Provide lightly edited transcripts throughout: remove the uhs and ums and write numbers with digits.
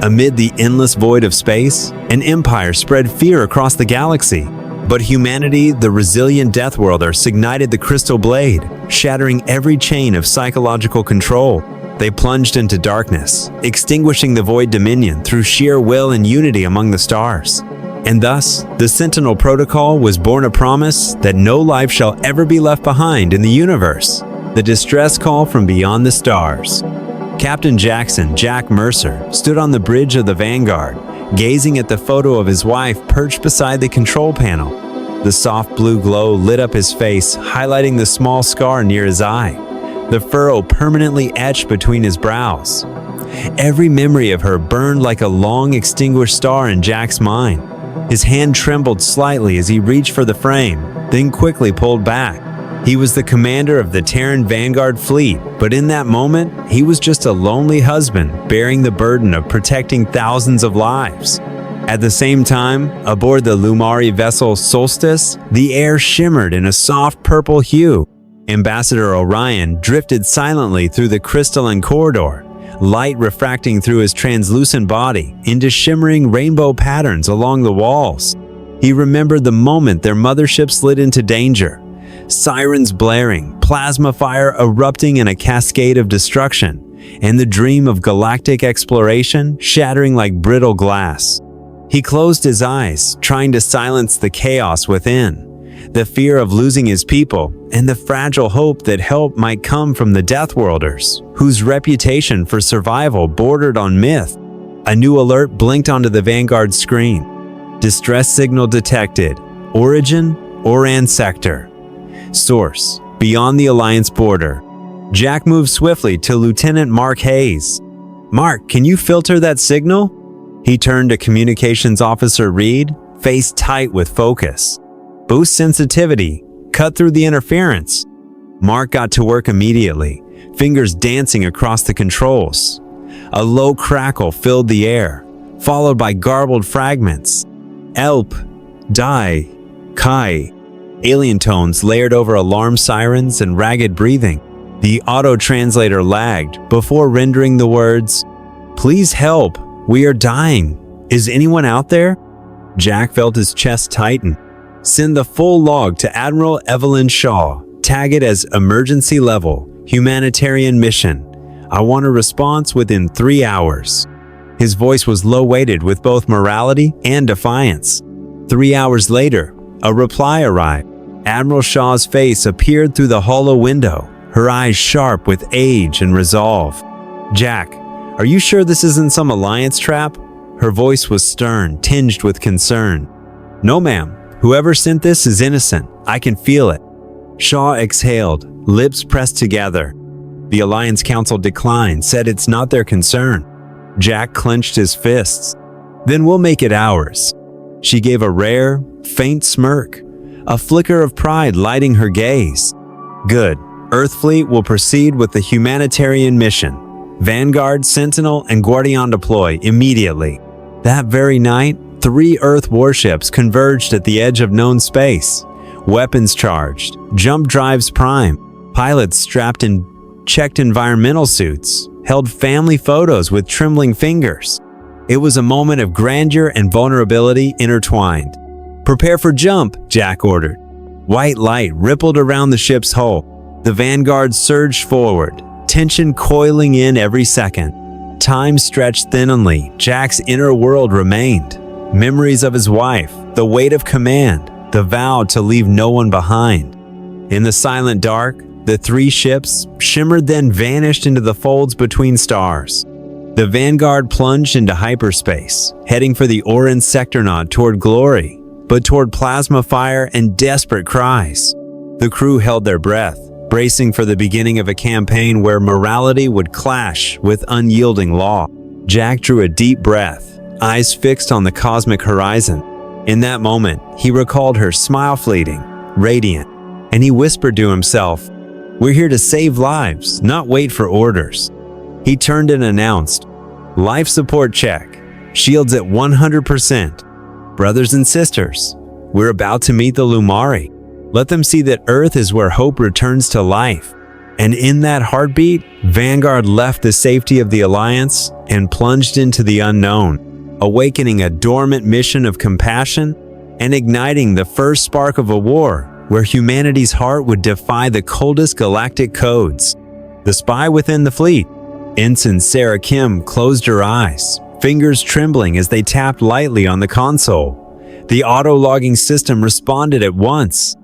Amid the endless void of space, an empire spread fear across the galaxy. But humanity, the resilient Deathworlders, ignited the crystal blade, shattering every chain of psychological control. They plunged into darkness, extinguishing the Void Dominion through sheer will and unity among the stars. And thus, the Sentinel Protocol was born a promise that no life shall ever be left behind in the universe. The distress call from beyond the stars. Captain Jack Mercer stood on the bridge of the Vanguard, gazing at the photo of his wife perched beside the control panel. The soft blue glow lit up his face, highlighting the small scar near his eye, the furrow permanently etched between his brows. Every memory of her burned like a long extinguished star in Jack's mind. His hand trembled slightly as he reached for the frame, then quickly pulled back. He was the commander of the Terran Vanguard fleet, but in that moment, he was just a lonely husband bearing the burden of protecting thousands of lives. At the same time, aboard the Lumari vessel Solstice, the air shimmered in a soft purple hue. Ambassador Orion drifted silently through the crystalline corridor, light refracting through his translucent body into shimmering rainbow patterns along the walls. He remembered the moment their mothership slid into danger. Sirens blaring, plasma fire erupting in a cascade of destruction, and the dream of galactic exploration shattering like brittle glass. He closed his eyes, trying to silence the chaos within, the fear of losing his people, and the fragile hope that help might come from the Deathworlders, whose reputation for survival bordered on myth. A new alert blinked onto the Vanguard screen. Distress signal detected. Origin, Oran sector. Source, beyond the Alliance border. Jack moved swiftly to Lieutenant Mark Hayes. "Mark, can you filter that signal?" He turned to Communications Officer Reed, face tight with focus. "Boost sensitivity. Cut through the interference." Mark got to work immediately, fingers dancing across the controls. A low crackle filled the air, followed by garbled fragments. "Elp, die, Kai." Alien tones layered over alarm sirens and ragged breathing. The auto-translator lagged before rendering the words, "Please help, we are dying. Is anyone out there?" Jack felt his chest tighten. "Send the full log to Admiral Evelyn Shaw. Tag it as emergency level, humanitarian mission. I want a response within 3 hours." His voice was low-weighted with both morality and defiance. 3 hours later, a reply arrived. Admiral Shaw's face appeared through the hollow window, her eyes sharp with age and resolve. "Jack, are you sure this isn't some Alliance trap?" Her voice was stern, tinged with concern. "No, ma'am. Whoever sent this is innocent. I can feel it." Shaw exhaled, lips pressed together. The Alliance Council declined, said it's not their concern. Jack clenched his fists. "Then we'll make it ours." She gave a rare, faint smirk, a flicker of pride lighting her gaze. "Good. Earth Fleet will proceed with the humanitarian mission. Vanguard, Sentinel, and Guardian deploy immediately." That very night, 3 Earth warships converged at the edge of known space. Weapons charged, jump drives prime, pilots strapped in checked environmental suits, held family photos with trembling fingers. It was a moment of grandeur and vulnerability intertwined. "Prepare for jump," Jack ordered. White light rippled around the ship's hull. The Vanguard surged forward, tension coiling in every second. Time stretched thinly. Jack's inner world remained. Memories of his wife, the weight of command, the vow to leave no one behind. In the silent dark, the 3 ships shimmered then vanished into the folds between stars. The Vanguard plunged into hyperspace, heading for the Oran sector, not toward glory, but toward plasma fire and desperate cries. The crew held their breath, bracing for the beginning of a campaign where morality would clash with unyielding law. Jack drew a deep breath, eyes fixed on the cosmic horizon. In that moment, he recalled her smile, fleeting, radiant, and he whispered to himself, "We're here to save lives, not wait for orders." He turned and announced, "Life support check. Shields at 100%. Brothers and sisters, we're about to meet the Lumari. Let them see that Earth is where hope returns to life." And in that heartbeat, Vanguard left the safety of the Alliance and plunged into the unknown, awakening a dormant mission of compassion and igniting the first spark of a war where humanity's heart would defy the coldest galactic codes. The spy within the fleet, Ensign Sarah Kim, closed her eyes, fingers trembling as they tapped lightly on the console. The auto-logging system responded at once.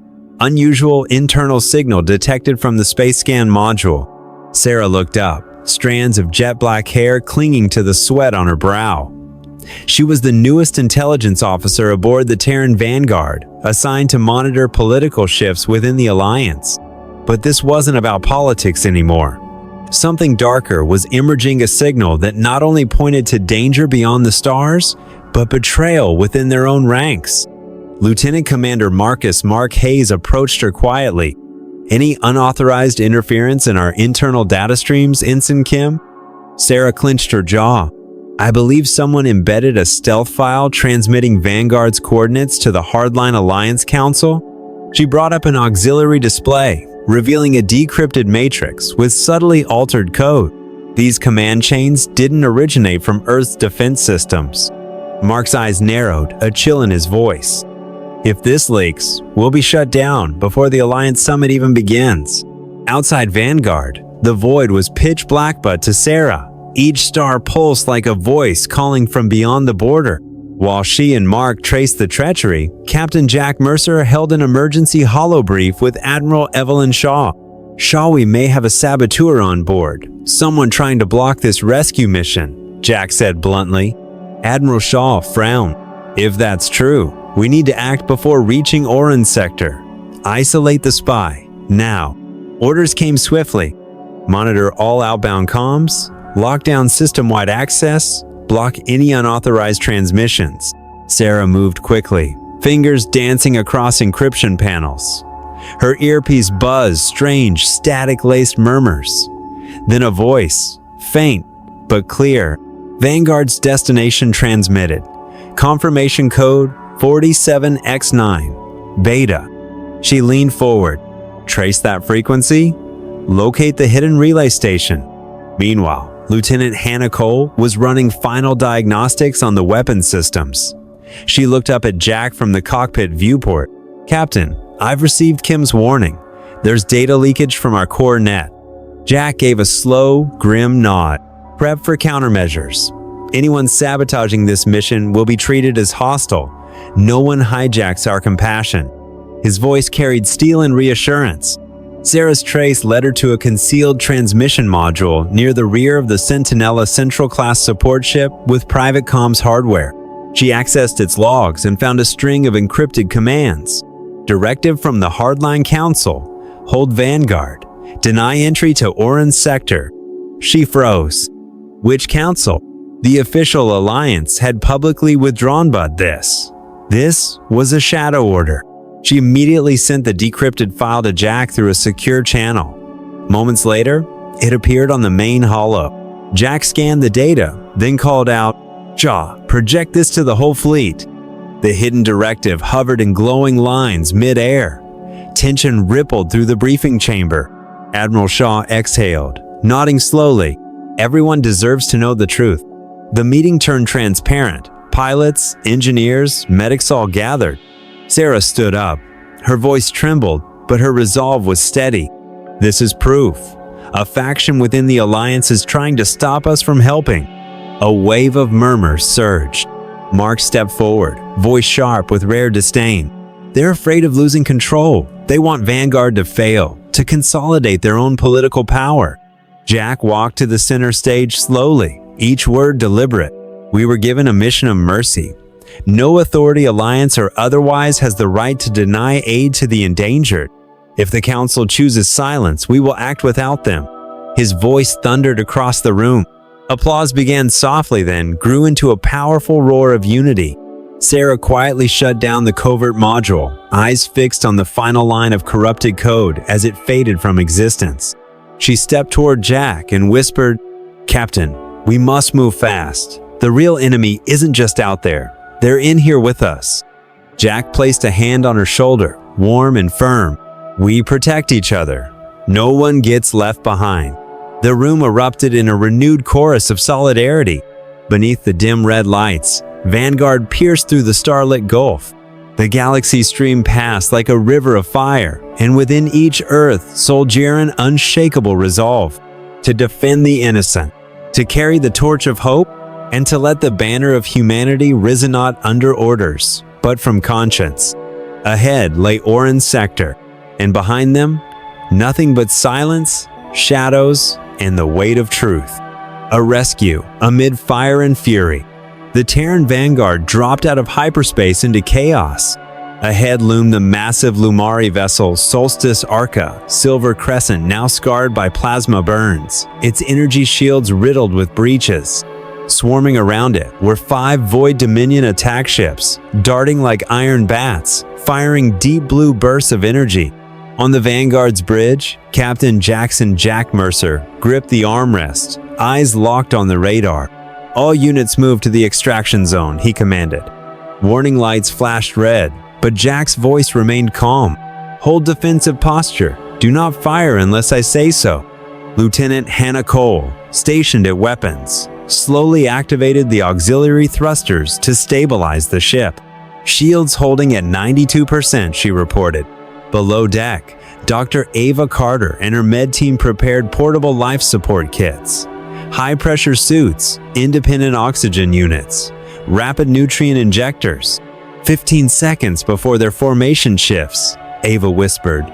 Unusual internal signal detected from the space scan module. Sarah looked up, strands of jet black hair clinging to the sweat on her brow. She was the newest intelligence officer aboard the Terran Vanguard, assigned to monitor political shifts within the Alliance. But this wasn't about politics anymore. Something darker was emerging, a signal that not only pointed to danger beyond the stars, but betrayal within their own ranks. Lieutenant Commander Mark Hayes approached her quietly. "Any unauthorized interference in our internal data streams, Ensign Kim?" Sarah clenched her jaw. "I believe someone embedded a stealth file transmitting Vanguard's coordinates to the Hardline Alliance Council." She brought up an auxiliary display, revealing a decrypted matrix with subtly altered code. These command chains didn't originate from Earth's defense systems. Mark's eyes narrowed, a chill in his voice. "If this leaks, we'll be shut down before the Alliance Summit even begins." Outside Vanguard, the void was pitch black, but to Sarah, each star pulsed like a voice calling from beyond the border. While she and Mark traced the treachery, Captain Jack Mercer held an emergency holobrief with Admiral Evelyn Shaw. "Shaw, we may have a saboteur on board. Someone trying to block this rescue mission," Jack said bluntly. Admiral Shaw frowned. "If that's true, we need to act before reaching Oran's sector. Isolate the spy, now." Orders came swiftly. Monitor all outbound comms, lock down system-wide access, block any unauthorized transmissions. Sarah moved quickly, fingers dancing across encryption panels. Her earpiece buzzed strange, static-laced murmurs. Then a voice, faint but clear. Vanguard's destination transmitted. Confirmation code 47X9, Beta. She leaned forward. Trace that frequency. Locate the hidden relay station. Meanwhile, Lieutenant Hannah Cole was running final diagnostics on the weapons systems. She looked up at Jack from the cockpit viewport. "Captain, I've received Kim's warning. There's data leakage from our core net." Jack gave a slow, grim nod. "Prep for countermeasures. Anyone sabotaging this mission will be treated as hostile. No one hijacks our compassion." His voice carried steel and reassurance. Sarah's trace led her to a concealed transmission module near the rear of the Sentinella Central-class support ship with private comms hardware. She accessed its logs and found a string of encrypted commands. Directive from the Hardline Council. Hold Vanguard. Deny entry to Oran's sector. She froze. Which council? The official alliance had publicly withdrawn, but this was a shadow order. She immediately sent the decrypted file to Jack through a secure channel. Moments later, it appeared on the main holo. Jack scanned the data, then called out, "Shaw, project this to the whole fleet." The hidden directive hovered in glowing lines mid-air. Tension rippled through the briefing chamber. Admiral Shaw exhaled, nodding slowly. Everyone deserves to know the truth. The meeting turned transparent. Pilots, engineers, medics all gathered. Sarah stood up. Her voice trembled, but her resolve was steady. "This is proof. A faction within the Alliance is trying to stop us from helping." A wave of murmurs surged. Mark stepped forward, voice sharp with rare disdain. "They're afraid of losing control. They want Vanguard to fail, to consolidate their own political power." Jack walked to the center stage slowly, each word deliberate. "We were given a mission of mercy. No authority, alliance or otherwise, has the right to deny aid to the endangered. If the Council chooses silence, we will act without them." His voice thundered across the room. Applause began softly, then grew into a powerful roar of unity. Sarah quietly shut down the covert module, eyes fixed on the final line of corrupted code as it faded from existence. She stepped toward Jack and whispered, "Captain, we must move fast. The real enemy isn't just out there. They're in here with us." Jack placed a hand on her shoulder, warm and firm. "We protect each other. No one gets left behind. The room erupted in a renewed chorus of solidarity. Beneath the dim red lights, Vanguard pierced through the starlit gulf. The galaxy streamed past like a river of fire, and within each Earth soldiered an unshakable resolve to defend the innocent, to carry the torch of hope, and to let the banner of humanity rise not under orders, but from conscience. Ahead lay Orin Sector, and behind them, nothing but silence, shadows, and the weight of truth. A rescue amid fire and fury. The Terran Vanguard dropped out of hyperspace into chaos. Ahead loomed the massive Lumari vessel Solstice Arca, Silver Crescent, now scarred by plasma burns, its energy shields riddled with breaches. Swarming around it were 5 Void Dominion attack ships, darting like iron bats, firing deep blue bursts of energy. On the Vanguard's bridge, Captain Jack Mercer gripped the armrest, eyes locked on the radar. All units move to the extraction zone, he commanded. Warning lights flashed red, but Jack's voice remained calm. Hold defensive posture. Do not fire unless I say so. Lieutenant Hannah Cole, stationed at weapons, slowly activated the auxiliary thrusters to stabilize the ship. Shields holding at 92%, she reported. Below deck, Dr. Ava Carter and her med team prepared portable life support kits, high-pressure suits, independent oxygen units, rapid nutrient injectors. 15 seconds before their formation shifts, Ava whispered,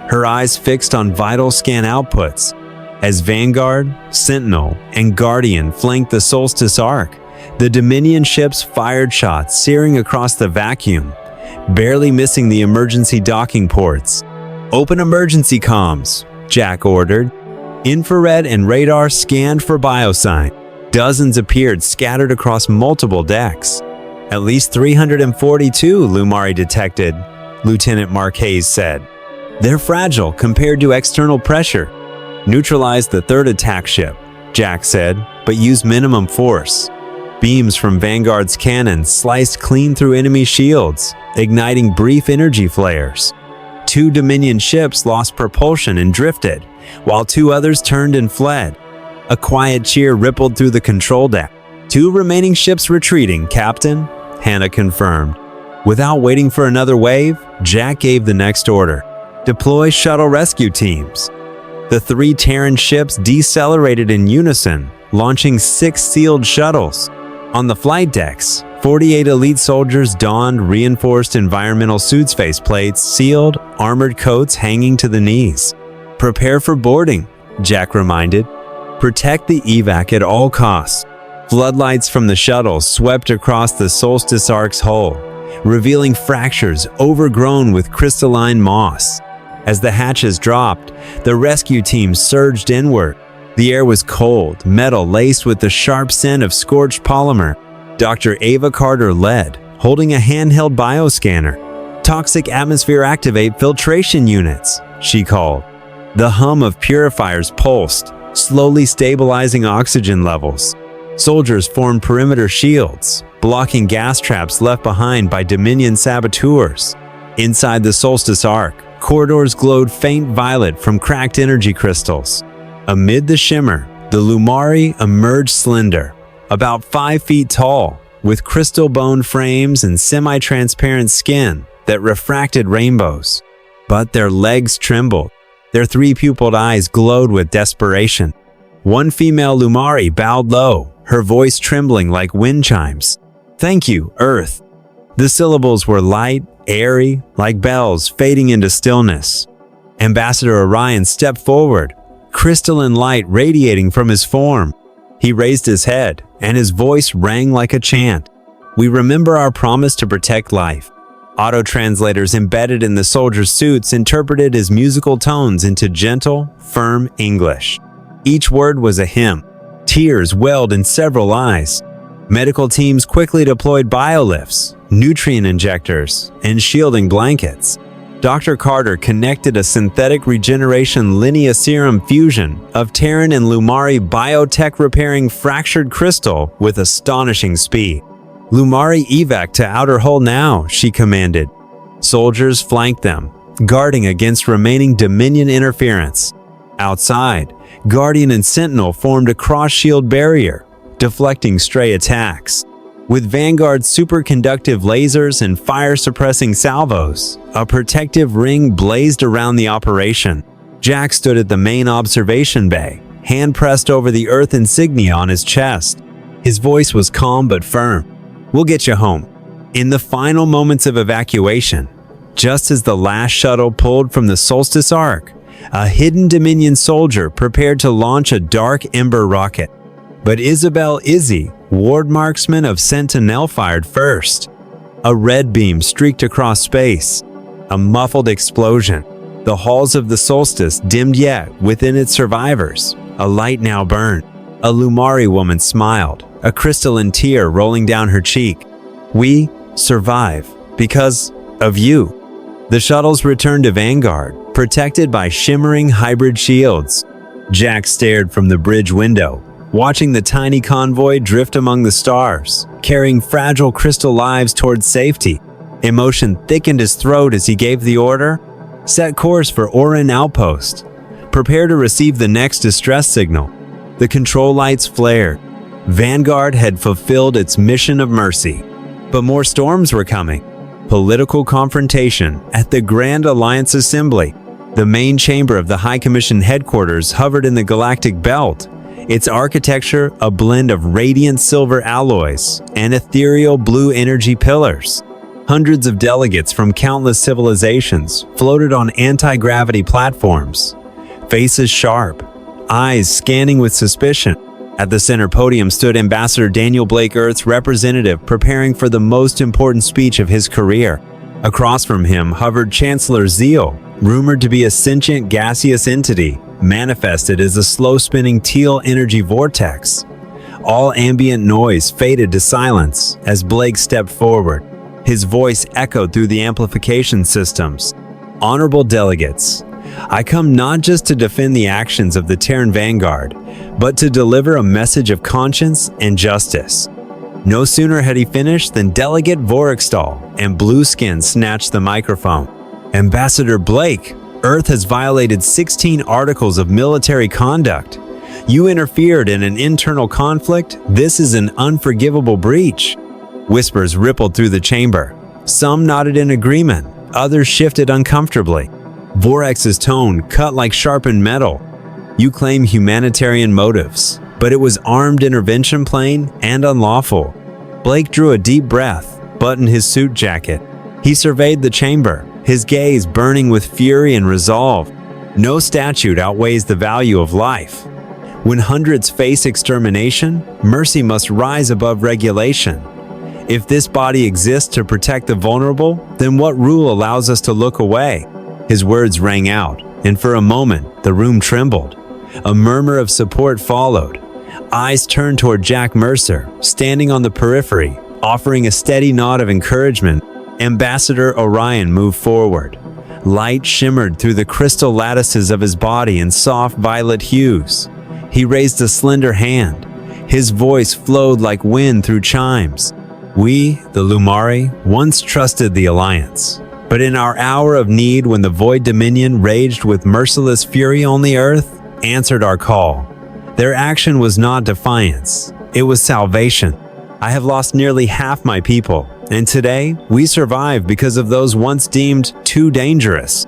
her eyes fixed on vital scan outputs. As Vanguard, Sentinel, and Guardian flanked the Solstice Arc, the Dominion ships fired shots searing across the vacuum, barely missing the emergency docking ports. Open emergency comms, Jack ordered. Infrared and radar scanned for biosign. Dozens appeared scattered across multiple decks. At least 342 Lumari detected, Lieutenant Mark Hayes said. They're fragile compared to external pressure. Neutralize the third attack ship, Jack said, but use minimum force. Beams from Vanguard's cannons sliced clean through enemy shields, igniting brief energy flares. 2 Dominion ships lost propulsion and drifted, while 2 others turned and fled. A quiet cheer rippled through the control deck. 2 remaining ships retreating, Captain, Hannah confirmed. Without waiting for another wave, Jack gave the next order. Deploy shuttle rescue teams. The 3 Terran ships decelerated in unison, launching 6 sealed shuttles. On the flight decks, 48 elite soldiers donned reinforced environmental suits, faceplates, sealed, armored coats hanging to the knees. Prepare for boarding, Jack reminded. Protect the evac at all costs. Floodlights from the shuttle swept across the Solstice Arc's hull, revealing fractures overgrown with crystalline moss. As the hatches dropped, the rescue team surged inward. The air was cold, metal laced with the sharp scent of scorched polymer. Dr. Ava Carter led, holding a handheld bioscanner. Toxic atmosphere activate filtration units, she called. The hum of purifiers pulsed, slowly stabilizing oxygen levels. Soldiers formed perimeter shields, blocking gas traps left behind by Dominion saboteurs. Inside the Solstice Arc, corridors glowed faint violet from cracked energy crystals. Amid the shimmer, the Lumari emerged slender, about 5 feet tall, with crystal-boned frames and semi-transparent skin that refracted rainbows. But their legs trembled. Their 3-pupiled eyes glowed with desperation. One female Lumari bowed low, her voice trembling like wind chimes. "Thank you, Earth." The syllables were light, airy, like bells fading into stillness. Ambassador Orion stepped forward, crystalline light radiating from his form. He raised his head, and his voice rang like a chant. "We remember our promise to protect life." Auto-translators embedded in the soldiers' suits interpreted his musical tones into gentle, firm English. Each word was a hymn. Tears welled in several eyes. Medical teams quickly deployed biolifts, nutrient injectors, and shielding blankets. Dr. Carter connected a synthetic regeneration linea serum fusion of Terran and Lumari biotech repairing fractured crystal with astonishing speed. "Lumari evac to outer hull now," she commanded. Soldiers flanked them, guarding against remaining Dominion interference. Outside, Guardian and Sentinel formed a cross-shield barrier, deflecting stray attacks. With Vanguard's superconductive lasers and fire-suppressing salvos, a protective ring blazed around the operation. Jack stood at the main observation bay, hand pressed over the Earth insignia on his chest. His voice was calm but firm. "We'll get you home." In the final moments of evacuation, just as the last shuttle pulled from the Solstice Arc, a hidden Dominion soldier prepared to launch a Dark Ember rocket. But Isabel Izzy, ward marksman of Sentinel, fired first. A red beam streaked across space. A muffled explosion. The halls of the Solstice dimmed yet within its survivors. A light now burned. A Lumari woman smiled, a crystalline tear rolling down her cheek. "We survive because of you." The shuttles returned to Vanguard, protected by shimmering hybrid shields. Jack stared from the bridge window, watching the tiny convoy drift among the stars, carrying fragile crystal lives towards safety. Emotion thickened his throat as he gave the order. "Set course for Orin Outpost. Prepare to receive the next distress signal." The control lights flared. Vanguard had fulfilled its mission of mercy. But more storms were coming. Political confrontation at the Grand Alliance Assembly. The main chamber of the High Commission headquarters hovered in the Galactic Belt, its architecture a blend of radiant silver alloys and ethereal blue energy pillars. Hundreds of delegates from countless civilizations floated on anti-gravity platforms, faces sharp, eyes scanning with suspicion. At the center podium stood Ambassador Daniel Blake, Earth's representative, preparing for the most important speech of his career. Across from him hovered Chancellor Zeal, rumored to be a sentient gaseous entity, manifested as a slow-spinning teal energy vortex. All ambient noise faded to silence as Blake stepped forward. His voice echoed through the amplification systems. "Honorable delegates, I come not just to defend the actions of the Terran Vanguard, but to deliver a message of conscience and justice." No sooner had he finished than Delegate Vorextal and Blueskin snatched the microphone. "Ambassador Blake, Earth has violated 16 articles of military conduct. You interfered in an internal conflict. This is an unforgivable breach." Whispers rippled through the chamber. Some nodded in agreement, others shifted uncomfortably. Vorex's tone cut like sharpened metal. "You claim humanitarian motives, but it was armed intervention plain and unlawful." Blake drew a deep breath, buttoned his suit jacket. He surveyed the chamber, his gaze burning with fury and resolve. No statute outweighs the value of life. When hundreds face extermination, mercy must rise above regulation. If this body exists to protect the vulnerable, then what rule allows us to look away? His words rang out, and for a moment, the room trembled. A murmur of support followed. Eyes turned toward Jack Mercer, standing on the periphery, offering a steady nod of encouragement. Ambassador Orion moved forward. Light shimmered through the crystal lattices of his body in soft violet hues. He raised a slender hand. His voice flowed like wind through chimes. "We, the Lumari, once trusted the Alliance. But in our hour of need, when the Void Dominion raged with merciless fury on the Earth, answered our call. Their action was not defiance. It was salvation. I have lost nearly half my people, and today we survive because of those once deemed too dangerous."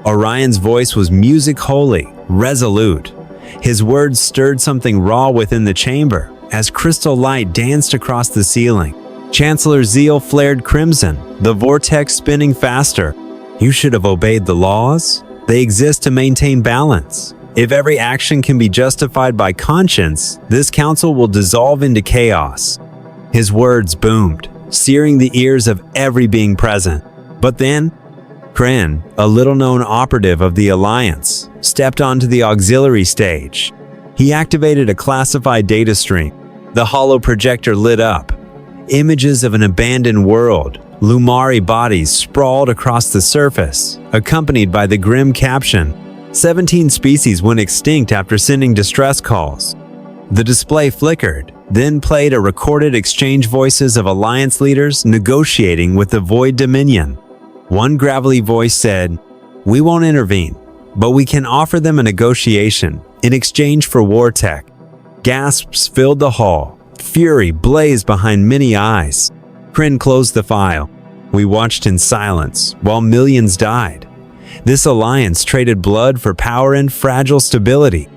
Orion's voice was music holy, resolute. His words stirred something raw within the chamber as crystal light danced across the ceiling. Chancellor Zeal flared crimson, the vortex spinning faster. "You should have obeyed the laws. They exist to maintain balance. If every action can be justified by conscience, this council will dissolve into chaos." His words boomed, searing the ears of every being present. But then, Kren, a little-known operative of the Alliance, stepped onto the auxiliary stage. He activated a classified data stream. The hollow projector lit up. Images of an abandoned world, Lumari bodies sprawled across the surface, accompanied by the grim caption, 17 species went extinct after sending distress calls. The display flickered, then played a recorded exchange voices of Alliance leaders negotiating with the Void Dominion. One gravelly voice said, "We won't intervene. but we can offer them a negotiation in exchange for war tech." Gasps filled the hall. Fury blazed behind many eyes. Kryn closed the file. We watched in silence while millions died. This alliance traded blood for power and fragile stability.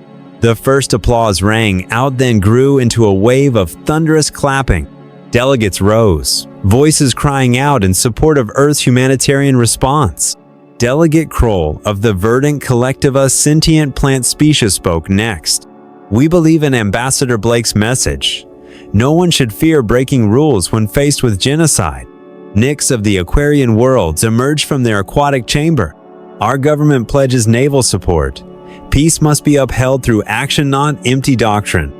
The first applause rang out, then grew into a wave of thunderous clapping. Delegates rose, voices crying out in support of Earth's humanitarian response. Delegate Kroll of the Verdant Collective, a sentient plant species, spoke next. "We believe in Ambassador Blake's message. No one should fear breaking rules when faced with genocide." Nyx of the Aquarian worlds emerged from their aquatic chamber. "Our government pledges naval support. Peace must be upheld through action, not empty doctrine."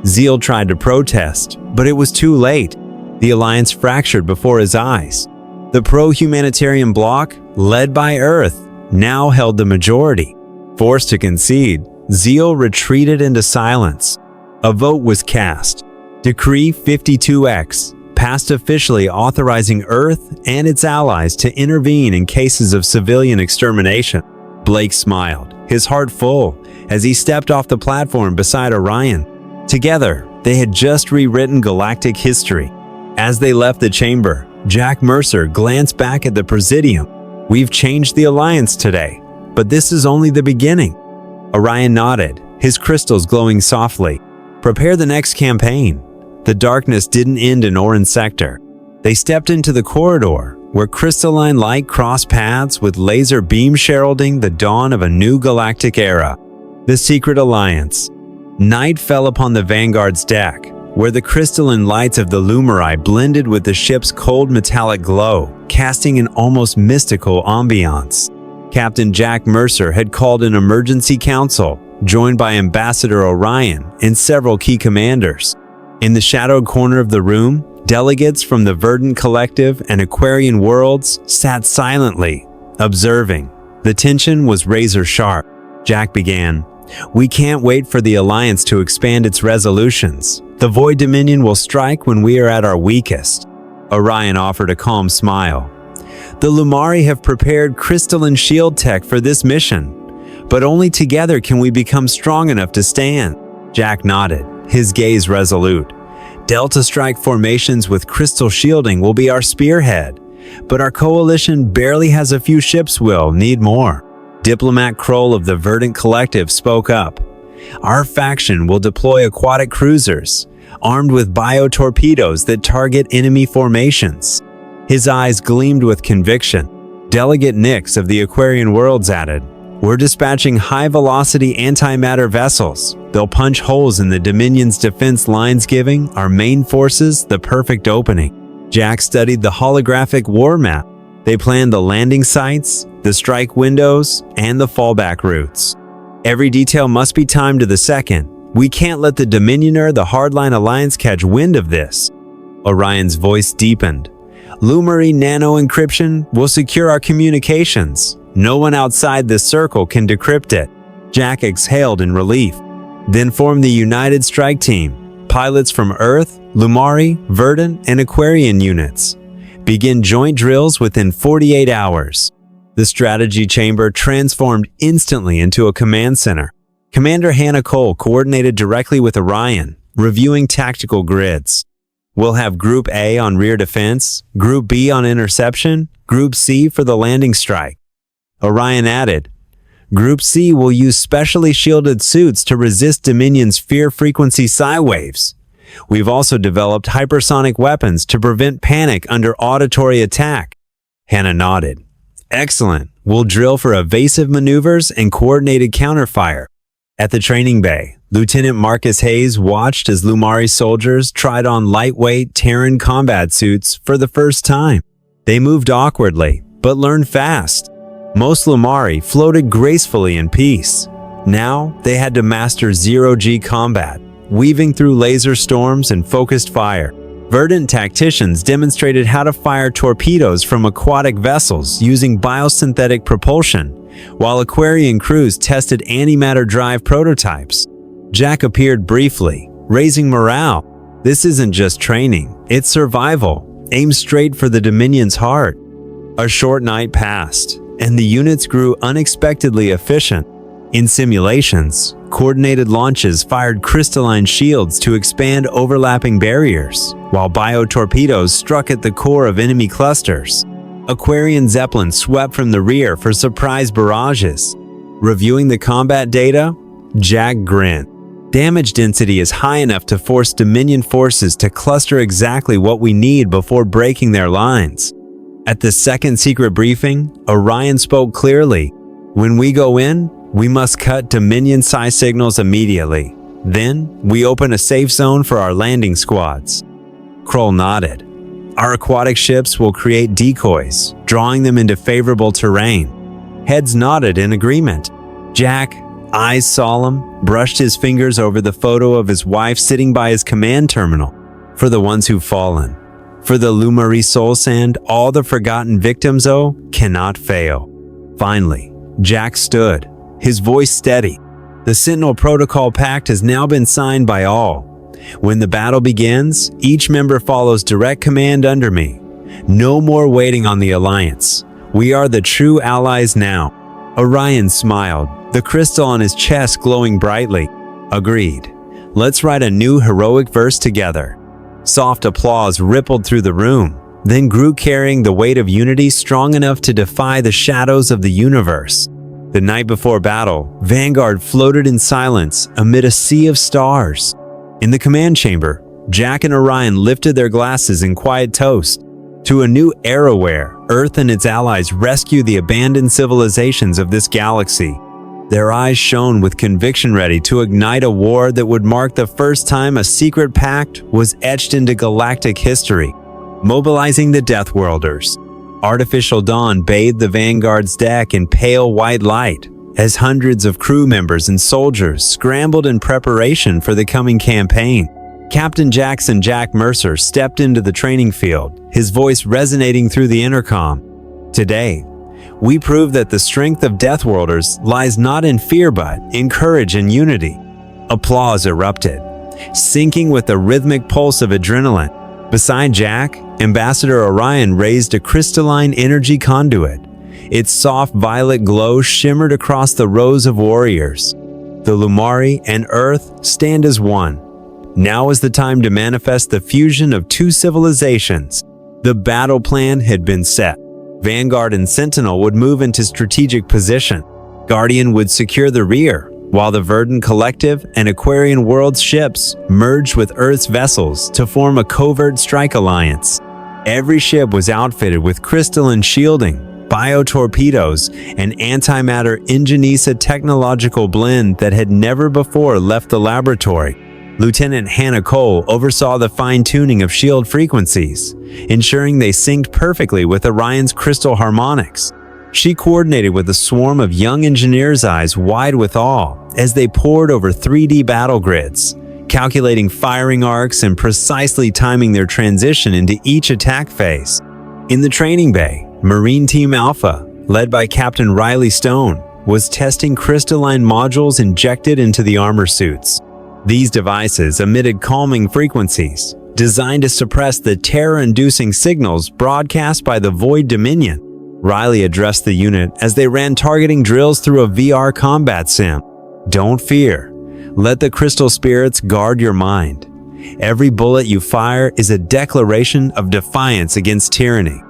Zeal tried to protest, but it was too late. The alliance fractured before his eyes. The pro-humanitarian bloc, led by Earth, now held the majority. Forced to concede, Zeal retreated into silence. A vote was cast. Decree 52X passed, officially authorizing Earth and its allies to intervene in cases of civilian extermination. Blake smiled, his heart full, as he stepped off the platform beside Orion. Together, they had just rewritten galactic history. As they left the chamber, Jack Mercer glanced back at the Presidium. "We've changed the Alliance today, but this is only the beginning." Orion nodded, his crystals glowing softly. "Prepare the next campaign." The darkness didn't end in Orin Sector. They stepped into the corridor, where crystalline light crossed paths with laser beams heralding the dawn of a new galactic era. The Secret Alliance. Night fell upon the Vanguard's deck, where the crystalline lights of the Lumeri blended with the ship's cold metallic glow, casting an almost mystical ambiance. Captain Jack Mercer had called an emergency council, joined by Ambassador Orion and several key commanders. In the shadowed corner of the room, delegates from the Verdant Collective and Aquarian worlds sat silently, observing. The tension was razor sharp. Jack began, "We can't wait for the Alliance to expand its resolutions. The Void Dominion will strike when we are at our weakest." Orion offered a calm smile. "The Lumari have prepared crystalline shield tech for this mission, but only together can we become strong enough to stand." Jack nodded, his gaze resolute. "Delta Strike formations with crystal shielding will be our spearhead, but our coalition barely has a few ships. Will need more." Diplomat Kroll of the Verdant Collective spoke up. "Our faction will deploy aquatic cruisers, armed with bio-torpedoes that target enemy formations." His eyes gleamed with conviction. Delegate Nyx of the Aquarian worlds added, "We're dispatching high-velocity antimatter vessels. They'll punch holes in the Dominion's defense lines, giving our main forces the perfect opening." Jack studied the holographic war map. They planned the landing sites, the strike windows, and the fallback routes. "Every detail must be timed to the second. We can't let the Dominioner, the Hardline Alliance, catch wind of this." Orion's voice deepened. "Lumeri nano-encryption will secure our communications. No one outside this circle can decrypt it." Jack exhaled in relief. "Then form the United Strike Team. Pilots from Earth, Lumari, Verdant, and Aquarian units. Begin joint drills within 48 hours." The strategy chamber transformed instantly into a command center. Commander Hannah Cole coordinated directly with Orion, reviewing tactical grids. "We'll have Group A on rear defense, Group B on interception, Group C for the landing strike." Orion added, "Group C will use specially shielded suits to resist Dominion's fear frequency psi waves. We've also developed hypersonic weapons to prevent panic under auditory attack." Hannah nodded. "Excellent. We'll drill for evasive maneuvers and coordinated counterfire." At the training bay, Lieutenant Marcus Hayes watched as Lumari soldiers tried on lightweight Terran combat suits for the first time. They moved awkwardly, but learned fast. Most Lumari floated gracefully in peace. Now they had to master zero-G combat, weaving through laser storms and focused fire. Verdant tacticians demonstrated how to fire torpedoes from aquatic vessels using biosynthetic propulsion, while Aquarian crews tested antimatter drive prototypes. Jack appeared briefly, raising morale. "This isn't just training, it's survival. Aim straight for the Dominion's heart." A short night passed. and the units grew unexpectedly efficient. In simulations, coordinated launches fired crystalline shields to expand overlapping barriers, while biotorpedoes struck at the core of enemy clusters. Aquarian Zeppelin swept from the rear for surprise barrages. Reviewing the combat data, Jack grinned. Damage density is high enough to force Dominion forces to cluster exactly what we need before breaking their lines. At the second secret briefing, Orion spoke clearly. When we go in, we must cut Dominion psi signals immediately. Then, we open a safe zone for our landing squads. Kroll nodded. Our aquatic ships will create decoys, drawing them into favorable terrain. Heads nodded in agreement. Jack, eyes solemn, brushed his fingers over the photo of his wife sitting by his command terminal. For the ones who've fallen. For the Lumari soul sand, all the forgotten victims, cannot fail. Finally, Jack stood, his voice steady. The Sentinel Protocol Pact has now been signed by all. When the battle begins, each member follows direct command under me. No more waiting on the Alliance. We are the true allies now. Orion smiled, the crystal on his chest glowing brightly. Agreed. Let's write a new heroic verse together. Soft applause rippled through the room, then grew, carrying the weight of unity strong enough to defy the shadows of the universe. The night before battle, Vanguard floated in silence amid a sea of stars. In the command chamber, Jack and Orion lifted their glasses in quiet toast to a new era where Earth and its allies rescue the abandoned civilizations of this galaxy. Their eyes shone with conviction, ready to ignite a war that would mark the first time a secret pact was etched into galactic history. Mobilizing the Death Worlders, artificial dawn bathed the Vanguard's deck in pale white light as hundreds of crew members and soldiers scrambled in preparation for the coming campaign. Captain Jack Mercer stepped into the training field, his voice resonating through the intercom. Today, we prove that the strength of Death Worlders lies not in fear but in courage and unity. Applause erupted, syncing with the rhythmic pulse of adrenaline. Beside Jack, Ambassador Orion raised a crystalline energy conduit. Its soft violet glow shimmered across the rows of warriors. The Lumari and Earth stand as one. Now is the time to manifest the fusion of two civilizations. The battle plan had been set. Vanguard and Sentinel would move into strategic position. Guardian would secure the rear, while the Verdant Collective and Aquarian World's ships merged with Earth's vessels to form a covert strike alliance. Every ship was outfitted with crystalline shielding, biotorpedoes, and antimatter Ingenisa technological blend that had never before left the laboratory. Lieutenant Hannah Cole oversaw the fine-tuning of shield frequencies, ensuring they synced perfectly with Orion's crystal harmonics. She coordinated with a swarm of young engineers' eyes wide with awe as they pored over 3D battle grids, calculating firing arcs and precisely timing their transition into each attack phase. In the training bay, Marine Team Alpha, led by Captain Riley Stone, was testing crystalline modules injected into the armor suits. These devices emitted calming frequencies, designed to suppress the terror-inducing signals broadcast by the Void Dominion. Riley addressed the unit as they ran targeting drills through a VR combat sim. Don't fear. Let the crystal spirits guard your mind. Every bullet you fire is a declaration of defiance against tyranny.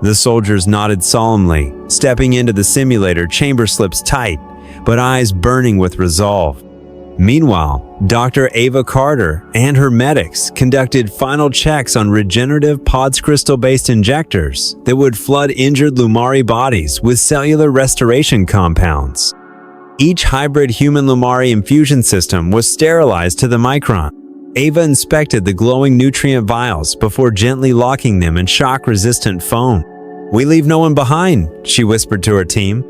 The soldiers nodded solemnly, stepping into the simulator, chamber slips tight, but eyes burning with resolve. Meanwhile, Dr. Ava Carter and her medics conducted final checks on regenerative PODS crystal-based injectors that would flood injured Lumari bodies with cellular restoration compounds. Each hybrid human Lumari infusion system was sterilized to the micron. Ava inspected the glowing nutrient vials before gently locking them in shock-resistant foam. "We leave no one behind," she whispered to her team.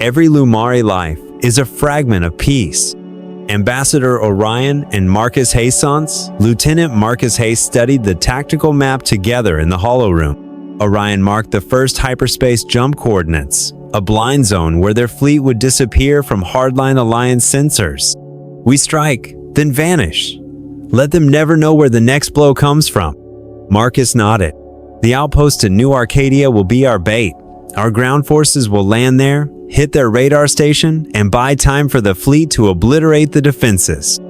"Every Lumari life is a fragment of peace." Ambassador Orion and Marcus Haysons, Lieutenant Marcus Hayes, studied the tactical map together in the Hollow Room. Orion marked the first hyperspace jump coordinates, a blind zone where their fleet would disappear from Hardline Alliance sensors. "We strike, then vanish. Let them never know where the next blow comes from." Marcus nodded. "The outpost at New Arcadia will be our bait, Our ground forces will land there, hit their radar station, and buy time for the fleet to obliterate the defenses."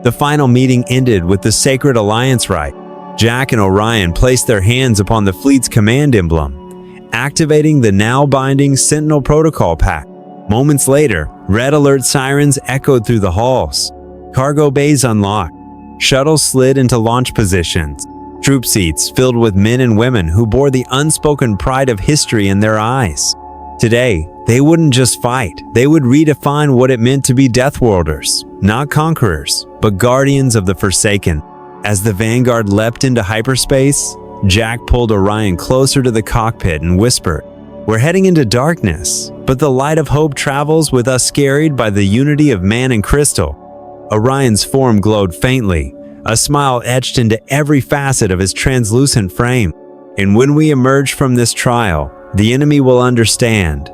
The final meeting ended with the Sacred Alliance rite. Jack and Orion placed their hands upon the fleet's command emblem, activating the now-binding Sentinel Protocol Pact. Moments later, red alert sirens echoed through the halls. Cargo bays unlocked. Shuttles slid into launch positions. Troop seats filled with men and women who bore the unspoken pride of history in their eyes. Today, they wouldn't just fight, they would redefine what it meant to be Deathworlders, not conquerors, but guardians of the Forsaken. As the Vanguard leapt into hyperspace, Jack pulled Orion closer to the cockpit and whispered, "We're heading into darkness, but the light of hope travels with us, carried by the unity of man and crystal." Orion's form glowed faintly, a smile etched into every facet of his translucent frame. "And when we emerge from this trial, the enemy will understand.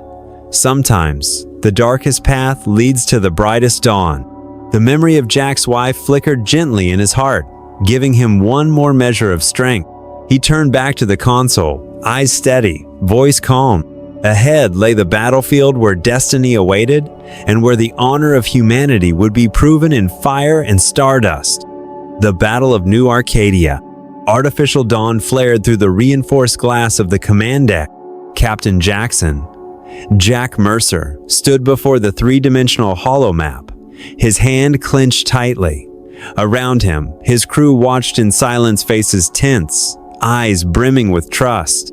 Sometimes, the darkest path leads to the brightest dawn." The memory of Jack's wife flickered gently in his heart, giving him one more measure of strength. He turned back to the console, eyes steady, voice calm. Ahead lay the battlefield where destiny awaited, and where the honor of humanity would be proven in fire and stardust. The Battle of New Arcadia. Artificial dawn flared through the reinforced glass of the command deck. Captain Jack Mercer, stood before the three-dimensional holomap, his hand clenched tightly. Around him, his crew watched in silence, faces tense, eyes brimming with trust.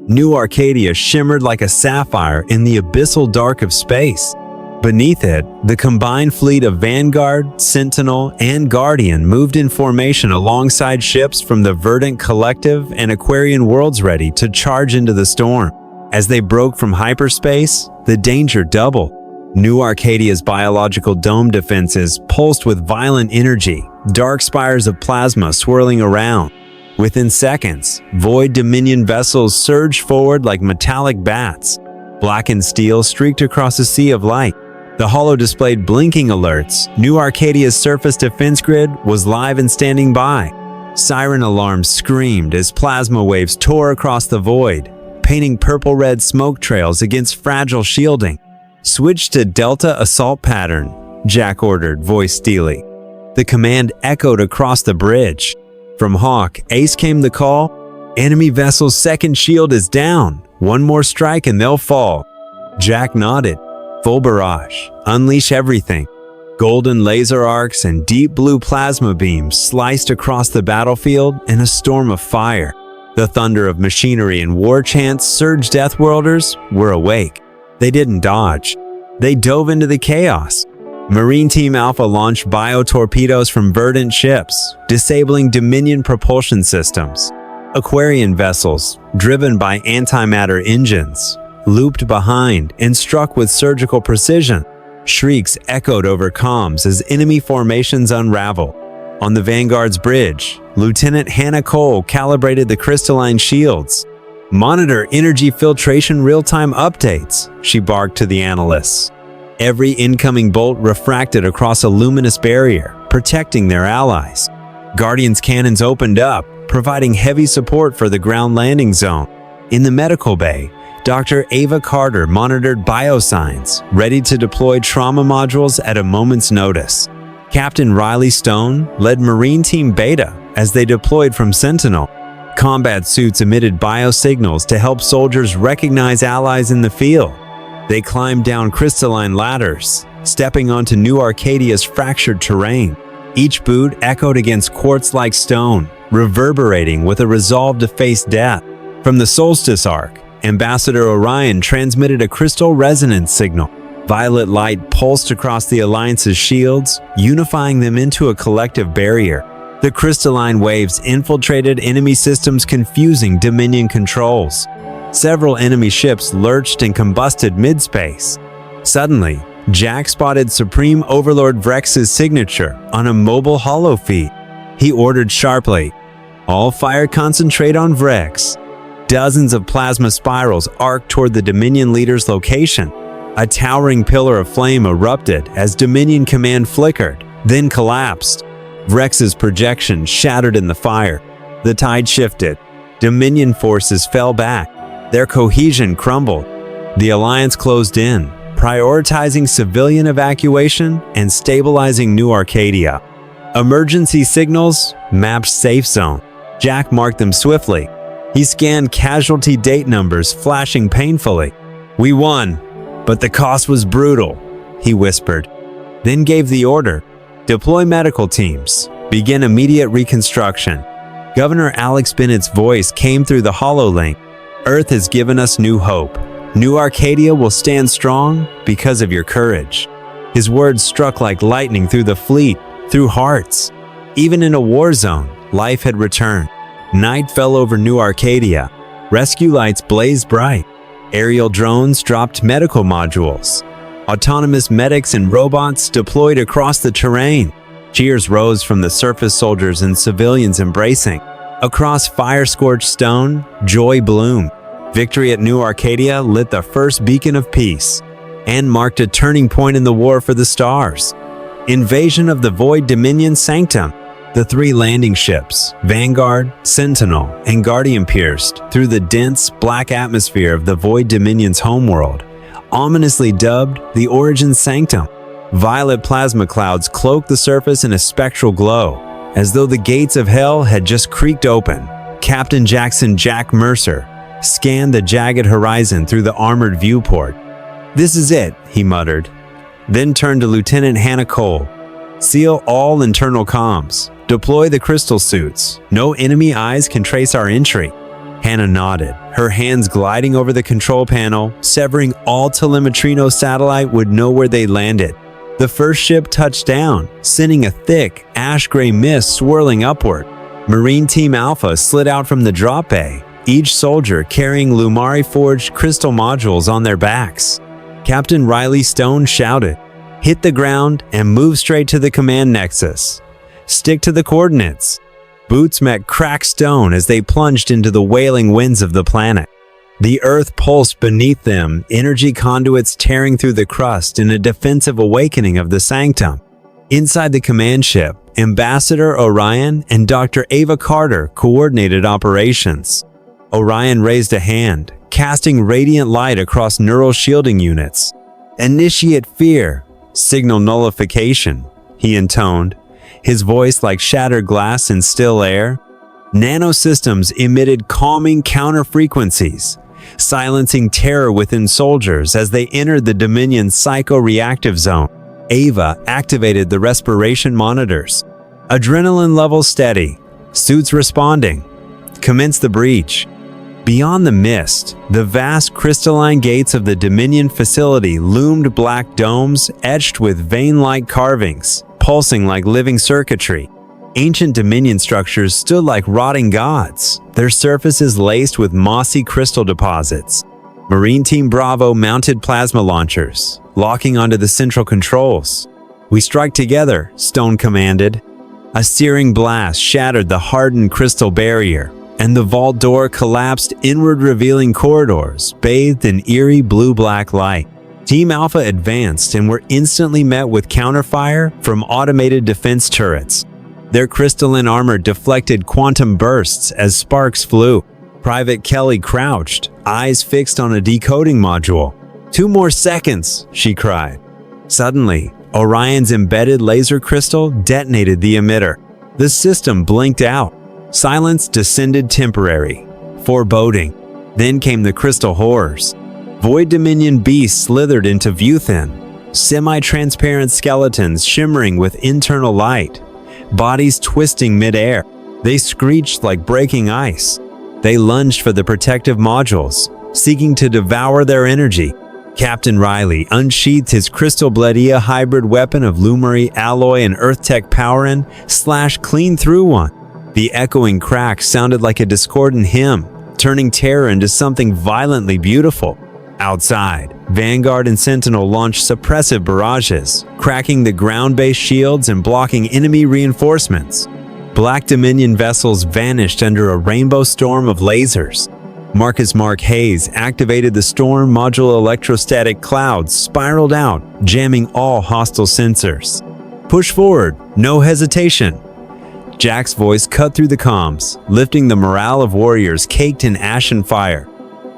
New Arcadia shimmered like a sapphire in the abyssal dark of space. Beneath it, the combined fleet of Vanguard, Sentinel, and Guardian moved in formation alongside ships from the Verdant Collective and Aquarian worlds, ready to charge into the storm. As they broke from hyperspace, the danger doubled. New Arcadia's biological dome defenses pulsed with violent energy, dark spires of plasma swirling around. Within seconds, Void Dominion vessels surged forward like metallic bats. Blackened steel streaked across a sea of light. The holo displayed blinking alerts. New Arcadia's surface defense grid was live and standing by. Siren alarms screamed as plasma waves tore across the void, painting purple-red smoke trails against fragile shielding. "Switch to Delta assault pattern," Jack ordered, voice steely. The command echoed across the bridge. From Hawk, Ace came the call, "Enemy vessel's second shield is down. One more strike and they'll fall." Jack nodded. "Full barrage. Unleash everything." Golden laser arcs and deep blue plasma beams sliced across the battlefield in a storm of fire. The thunder of machinery and war chants surged. Deathworlders were awake. They didn't dodge. They dove into the chaos. Marine Team Alpha launched bio-torpedoes from Verdant ships, disabling Dominion propulsion systems. Aquarian vessels, driven by antimatter engines, looped behind and struck with surgical precision. Shrieks echoed over comms as enemy formations unraveled. On the Vanguard's bridge, Lieutenant Hannah Cole calibrated the crystalline shields. "Monitor energy filtration real-time updates," she barked to the analysts. Every incoming bolt refracted across a luminous barrier, protecting their allies. Guardian's cannons opened up, providing heavy support for the ground landing zone. In the medical bay, Dr. Ava Carter monitored biosigns, ready to deploy trauma modules at a moment's notice. Captain Riley Stone led Marine Team Beta as they deployed from Sentinel. Combat suits emitted biosignals to help soldiers recognize allies in the field. They climbed down crystalline ladders, stepping onto New Arcadia's fractured terrain. Each boot echoed against quartz-like stone, reverberating with a resolve to face death. From the Solstice Arc, Ambassador Orion transmitted a crystal resonance signal. Violet light pulsed across the Alliance's shields, unifying them into a collective barrier. The crystalline waves infiltrated enemy systems, confusing Dominion controls. Several enemy ships lurched and combusted mid-space. Suddenly, Jack spotted Supreme Overlord Vrex's signature on a mobile holofeed. He ordered sharply, "All fire concentrate on Vrex." Dozens of plasma spirals arced toward the Dominion leader's location. A towering pillar of flame erupted as Dominion command flickered, then collapsed. Vrex's projection shattered in the fire. The tide shifted. Dominion forces fell back. Their cohesion crumbled. The Alliance closed in, prioritizing civilian evacuation and stabilizing New Arcadia. Emergency signals mapped safe zone. Jack marked them swiftly. He scanned casualty date numbers flashing painfully. "We won, but the cost was brutal," he whispered, then gave the order. "Deploy medical teams. Begin immediate reconstruction." Governor Alex Bennett's voice came through the HoloLink. "Earth has given us new hope. New Arcadia will stand strong because of your courage." His words struck like lightning through the fleet, through hearts. Even in a war zone, life had returned. Night fell over New Arcadia. Rescue lights blazed bright. Aerial drones dropped medical modules. Autonomous medics and robots deployed across the terrain. Cheers rose from the surface soldiers and civilians embracing. Across fire-scorched stone, joy bloomed. Victory at New Arcadia lit the first beacon of peace and marked a turning point in the war for the stars. Invasion of the Void Dominion Sanctum. The three landing ships, Vanguard, Sentinel, and Guardian, pierced through the dense, black atmosphere of the Void Dominion's homeworld, ominously dubbed the Origin Sanctum. Violet plasma clouds cloaked the surface in a spectral glow, as though the gates of hell had just creaked open. Captain Jack Mercer scanned the jagged horizon through the armored viewport. "This is it," he muttered, then turned to Lieutenant Hannah Cole. "Seal all internal comms. Deploy the crystal suits. No enemy eyes can trace our entry." Hannah nodded, her hands gliding over the control panel, severing all telemetrino satellite would know where they landed. The first ship touched down, sending a thick, ash-gray mist swirling upward. Marine Team Alpha slid out from the drop bay, each soldier carrying Lumari-forged crystal modules on their backs. Captain Riley Stone shouted, "Hit the ground and move straight to the command nexus. Stick to the coordinates." Boots met cracked stone as they plunged into the wailing winds of the planet. The earth pulsed beneath them, energy conduits tearing through the crust in a defensive awakening of the sanctum. Inside the command ship, Ambassador Orion and Dr. Ava Carter coordinated operations. Orion raised a hand, casting radiant light across neural shielding units. "Initiate fear, signal nullification," he intoned, his voice like shattered glass in still air. Nanosystems emitted calming counter-frequencies, silencing terror within soldiers as they entered the Dominion's psycho-reactive zone. Ava activated the respiration monitors. Adrenaline levels steady, suits responding. Commence the breach. Beyond the mist, the vast crystalline gates of the Dominion facility loomed black domes etched with vein-like carvings, pulsing like living circuitry. Ancient Dominion structures stood like rotting gods, their surfaces laced with mossy crystal deposits. Marine Team Bravo mounted plasma launchers, locking onto the central controls. "We strike together," Stone commanded. A searing blast shattered the hardened crystal barrier, and the vault door collapsed inward, revealing corridors bathed in eerie blue-black light. Team Alpha advanced and were instantly met with counterfire from automated defense turrets. Their crystalline armor deflected quantum bursts as sparks flew. Private Kelly crouched, eyes fixed on a decoding module. "2 more seconds," she cried. Suddenly, Orion's embedded laser crystal detonated the emitter. The system blinked out. Silence descended temporary, foreboding. Then came the crystal horrors. Void Dominion beasts slithered into view thin, semi-transparent skeletons shimmering with internal light, bodies twisting mid-air. They screeched like breaking ice. They lunged for the protective modules, seeking to devour their energy. Captain Riley unsheathed his Crystal Bledia hybrid weapon of Lumari alloy and Earth-Tech power and slashed clean through one. The echoing crack sounded like a discordant hymn, turning terror into something violently beautiful. Outside, Vanguard and Sentinel launched suppressive barrages, cracking the ground-based shields and blocking enemy reinforcements. Black Dominion vessels vanished under a rainbow storm of lasers. Marcus Mark Hayes activated the storm module. Electrostatic clouds spiraled out, jamming all hostile sensors. "Push forward, no hesitation." Jack's voice cut through the comms, lifting the morale of warriors caked in ash and fire.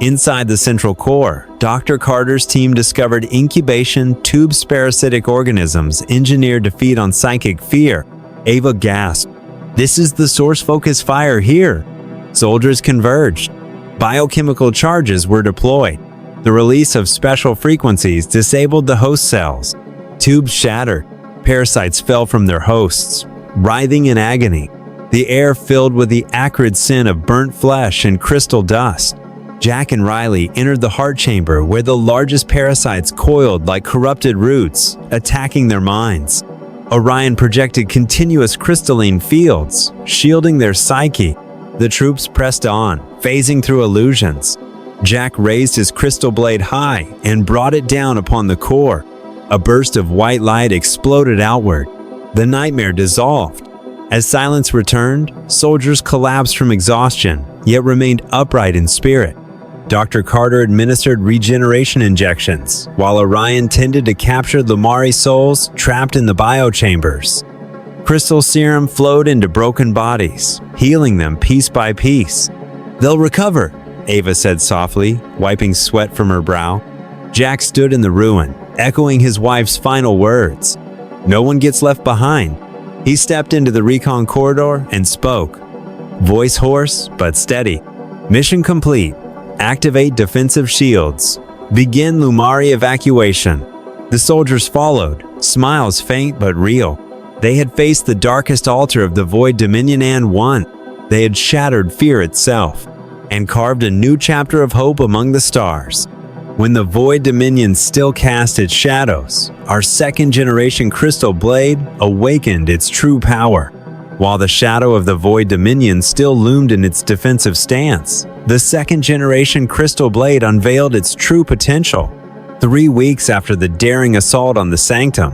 Inside the central core, Dr. Carter's team discovered incubation tube parasitic organisms engineered to feed on psychic fear. Ava gasped. "This is the source focus fire here." Soldiers converged. Biochemical charges were deployed. The release of special frequencies disabled the host cells. Tubes shattered. Parasites fell from their hosts, writhing in agony. The air filled with the acrid scent of burnt flesh and crystal dust. Jack and Riley entered the heart chamber where the largest parasites coiled like corrupted roots, attacking their minds. Orion projected continuous crystalline fields, shielding their psyche. The troops pressed on, phasing through illusions. Jack raised his crystal blade high and brought it down upon the core. A burst of white light exploded outward. The nightmare dissolved. As silence returned, soldiers collapsed from exhaustion, yet remained upright in spirit. Dr. Carter administered regeneration injections, while Orion tended to capture Lumari souls trapped in the biochambers. Crystal serum flowed into broken bodies, healing them piece by piece. "They'll recover," Ava said softly, wiping sweat from her brow. Jack stood in the ruin, echoing his wife's final words. "No one gets left behind." He stepped into the recon corridor and spoke, voice hoarse but steady. "Mission complete. Activate defensive shields. Begin Lumari evacuation." The soldiers followed, smiles faint but real. They had faced the darkest altar of the Void Dominion and won. They had shattered fear itself and carved a new chapter of hope among the stars. When the Void Dominion still cast its shadows, our second-generation Crystal Blade awakened its true power. While the shadow of the Void Dominion still loomed in its defensive stance, the second-generation Crystal Blade unveiled its true potential. 3 weeks after the daring assault on the Sanctum,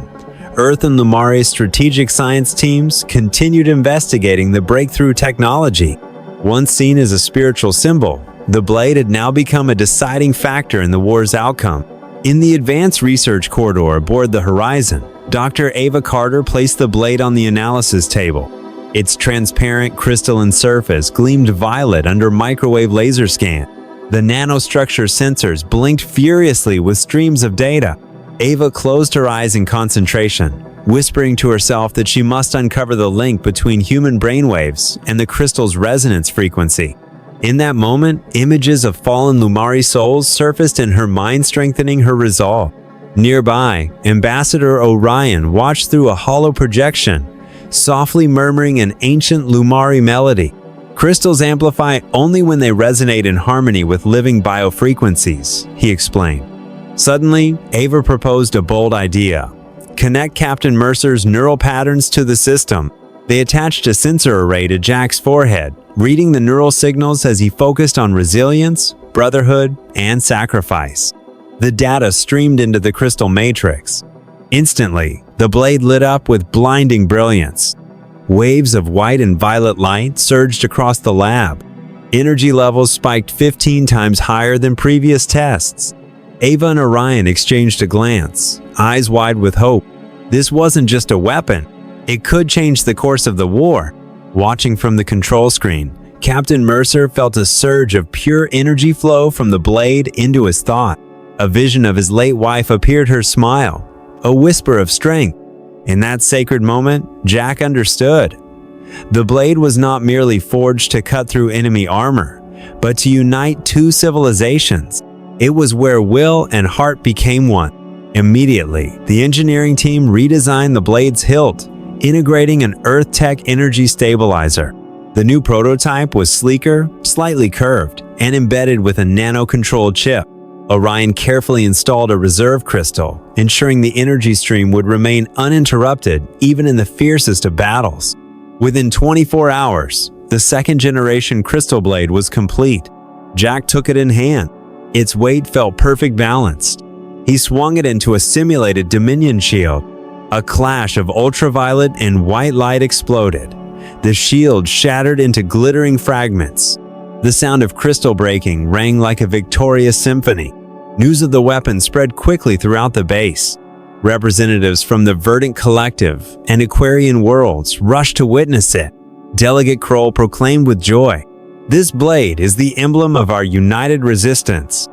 Earth and Lumari's strategic science teams continued investigating the breakthrough technology. Once seen as a spiritual symbol, the blade had now become a deciding factor in the war's outcome. In the advanced research corridor aboard the Horizon, Dr. Ava Carter placed the blade on the analysis table. Its transparent crystalline surface gleamed violet under microwave laser scan. The nanostructure sensors blinked furiously with streams of data. Ava closed her eyes in concentration, whispering to herself that she must uncover the link between human brainwaves and the crystal's resonance frequency. In that moment, images of fallen Lumari souls surfaced in her mind, strengthening her resolve. Nearby, Ambassador Orion watched through a hollow projection, softly murmuring an ancient Lumari melody. Crystals amplify only when they resonate in harmony with living biofrequencies, he explained. Suddenly, Ava proposed a bold idea. Connect Captain Mercer's neural patterns to the system. They attached a sensor array to Jack's forehead, reading the neural signals as he focused on resilience, brotherhood, and sacrifice. The data streamed into the crystal matrix. Instantly, the blade lit up with blinding brilliance. Waves of white and violet light surged across the lab. Energy levels spiked 15 times higher than previous tests. Ava and Orion exchanged a glance, eyes wide with hope. This wasn't just a weapon. It could change the course of the war. Watching from the control screen, Captain Mercer felt a surge of pure energy flow from the blade into his thought. A vision of his late wife appeared her smile, a whisper of strength. In that sacred moment, Jack understood. The blade was not merely forged to cut through enemy armor, but to unite two civilizations. It was where will and heart became one. Immediately, the engineering team redesigned the blade's hilt, integrating an Earth Tech energy stabilizer. The new prototype was sleeker, slightly curved, and embedded with a nano-controlled chip. Orion carefully installed a reserve crystal, ensuring the energy stream would remain uninterrupted even in the fiercest of battles. Within 24 hours, the second-generation crystal blade was complete. Jack took it in hand. Its weight felt perfect balanced. He swung it into a simulated Dominion shield. A clash of ultraviolet and white light exploded. The shield shattered into glittering fragments. The sound of crystal breaking rang like a victorious symphony. News of the weapon spread quickly throughout the base. Representatives from the Verdant Collective and Aquarian worlds rushed to witness it. Delegate Kroll proclaimed with joy, This blade is the emblem of our united resistance.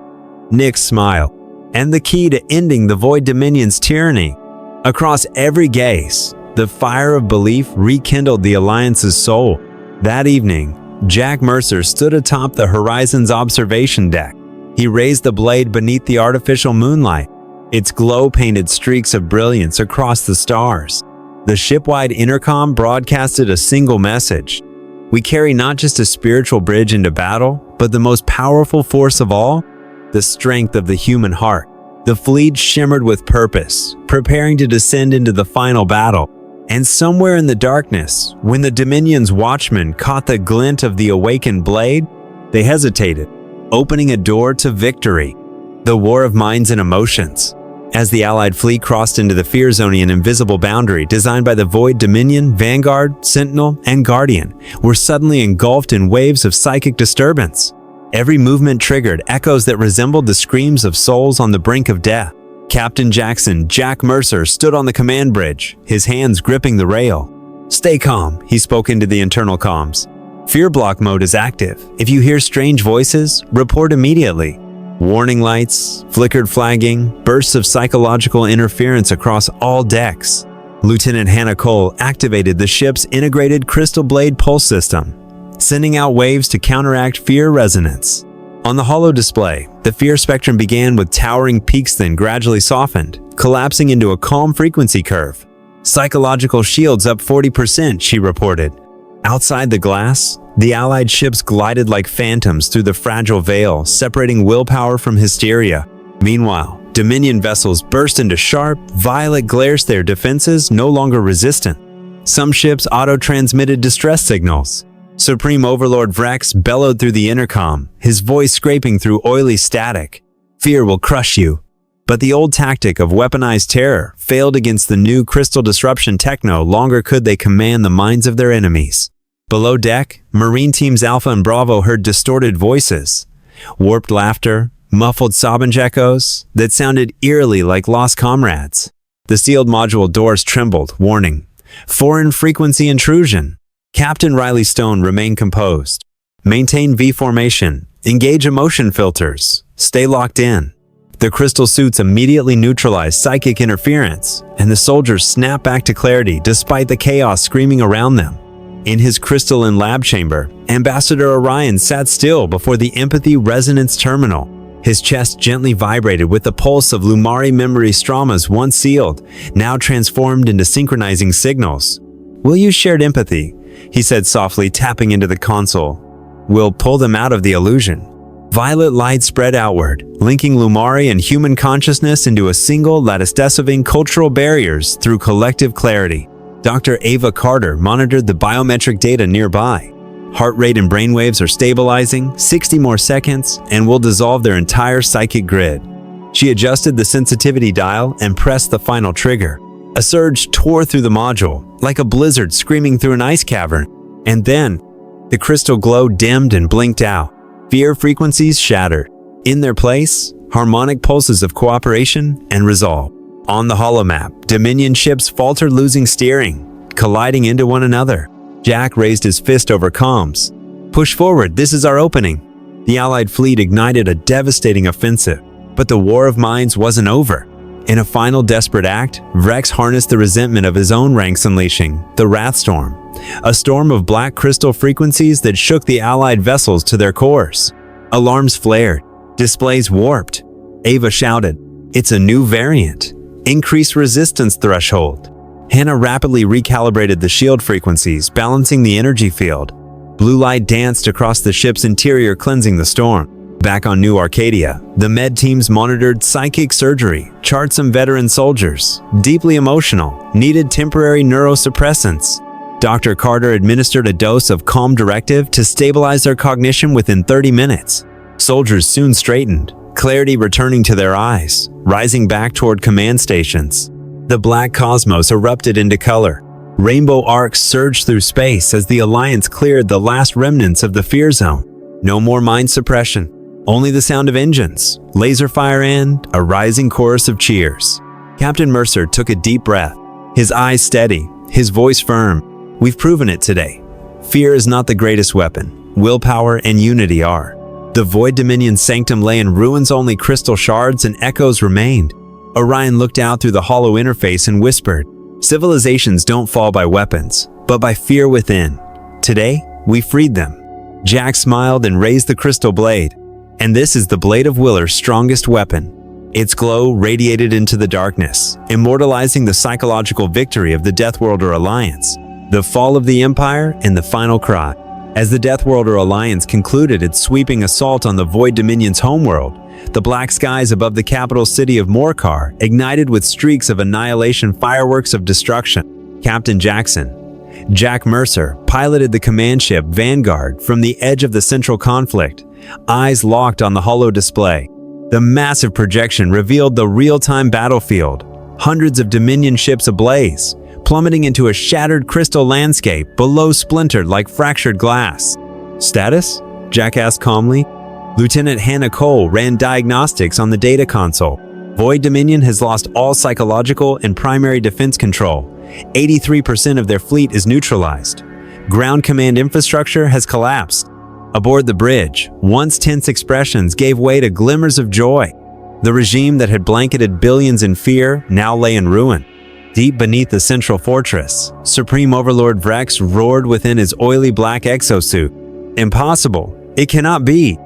Nick's smile, and the key to ending the Void Dominion's tyranny. Across every gaze, the fire of belief rekindled the Alliance's soul. That evening, Jack Mercer stood atop the Horizon's observation deck. He raised the blade beneath the artificial moonlight, its glow painted streaks of brilliance across the stars. The ship-wide intercom broadcasted a single message. We carry not just a spiritual bridge into battle, but the most powerful force of all, the strength of the human heart. The fleet shimmered with purpose, preparing to descend into the final battle. And somewhere in the darkness, when the Dominion's watchmen caught the glint of the awakened blade, they hesitated, opening a door to victory. The war of minds and emotions. As the Allied fleet crossed into the Fear Zone, an invisible boundary designed by the Void Dominion, Vanguard, Sentinel, and Guardian were suddenly engulfed in waves of psychic disturbance. Every movement triggered echoes that resembled the screams of souls on the brink of death. Captain Jack Mercer stood on the command bridge, his hands gripping the rail. "Stay calm," he spoke into the internal comms. "Fear block mode is active. If you hear strange voices, report immediately." Warning lights, flickered flagging, bursts of psychological interference across all decks. Lieutenant Hannah Cole activated the ship's integrated crystal blade pulse system, sending out waves to counteract fear resonance. On the holo display, the fear spectrum began with towering peaks, then gradually softened, collapsing into a calm frequency curve. "Psychological shields up 40%, she reported. Outside the glass, the Allied ships glided like phantoms through the fragile veil, separating willpower from hysteria. Meanwhile, Dominion vessels burst into sharp, violet glares, their defenses no longer resistant. Some ships auto-transmitted distress signals. Supreme Overlord Vrex bellowed through the intercom, his voice scraping through oily static. "Fear will crush you." But the old tactic of weaponized terror failed against the new crystal disruption tech. No longer could they command the minds of their enemies. Below deck, Marine Teams Alpha and Bravo heard distorted voices, warped laughter, muffled Sabanj echoes that sounded eerily like lost comrades. The sealed module doors trembled, warning, "Foreign frequency intrusion." Captain Riley Stone remained composed. "Maintain V formation, engage emotion filters, stay locked in." The crystal suits immediately neutralized psychic interference, and the soldiers snapped back to clarity despite the chaos screaming around them. In his crystalline lab chamber, Ambassador Orion sat still before the empathy resonance terminal. His chest gently vibrated with the pulse of Lumari memory stramas, once sealed, now transformed into synchronizing signals. "Will you shared empathy?" he said softly, tapping into the console. "We'll pull them out of the illusion." Violet light spread outward, linking Lumari and human consciousness into a single lattice, dissolving cultural barriers through collective clarity. Dr. Ava Carter monitored the biometric data nearby. Heart rate and brainwaves are stabilizing, 60 more seconds, and will dissolve their entire psychic grid. She adjusted the sensitivity dial and pressed the final trigger. A surge tore through the module, like a blizzard screaming through an ice cavern. And then, the crystal glow dimmed and blinked out. Fear frequencies shattered. In their place, harmonic pulses of cooperation and resolve. On the holomap, Dominion ships faltered, losing steering, colliding into one another. Jack raised his fist over comms. "Push forward, this is our opening." The Allied fleet ignited a devastating offensive, but the war of minds wasn't over. In a final desperate act, Vrex harnessed the resentment of his own ranks, unleashing the Wrathstorm, a storm of black crystal frequencies that shook the Allied vessels to their cores. Alarms flared, displays warped. Ava shouted, "It's a new variant. Increased resistance threshold." Hannah rapidly recalibrated the shield frequencies, balancing the energy field. Blue light danced across the ship's interior, cleansing the storm. Back on New Arcadia, the med teams monitored psychic surgery, charted some veteran soldiers, deeply emotional, needed temporary neurosuppressants. Dr. Carter administered a dose of Calm Directive to stabilize their cognition within 30 minutes. Soldiers soon straightened, clarity returning to their eyes, rising back toward command stations. The black cosmos erupted into color. Rainbow arcs surged through space as the Alliance cleared the last remnants of the Fear Zone. No more mind suppression, only the sound of engines, laser fire, and a rising chorus of cheers. Captain Mercer took a deep breath, his eyes steady, his voice firm. "We've proven it today. Fear is not the greatest weapon. willpower, and unity are. The Void Dominion's sanctum lay in ruins, only crystal shards and echoes remained. Orion looked out through the hollow interface and whispered, "Civilizations don't fall by weapons, but by fear within. Today, we freed them." Jack smiled and raised the crystal blade. "And this is the blade of Willer's strongest weapon." Its glow radiated into the darkness, immortalizing the psychological victory of the Deathworlder Alliance, the fall of the Empire, and the final cry. As the Deathworlder Alliance concluded its sweeping assault on the Void Dominion's homeworld, the black skies above the capital city of Morcar ignited with streaks of annihilation, fireworks of destruction. Captain Jack Mercer piloted the command ship Vanguard from the edge of the central conflict, eyes locked on the hollow display. The massive projection revealed the real-time battlefield, hundreds of Dominion ships ablaze, plummeting into a shattered crystal landscape below, splintered like fractured glass. "Status?" Jack asked calmly. Lieutenant Hannah Cole ran diagnostics on the data console. Void Dominion has lost all psychological and primary defense control. 83% of their fleet is neutralized. Ground command infrastructure has collapsed. Aboard the bridge, once tense expressions gave way to glimmers of joy. The regime that had blanketed billions in fear now lay in ruin. Deep beneath the central fortress, Supreme Overlord Vrex roared within his oily black exosuit. "Impossible! It cannot be!"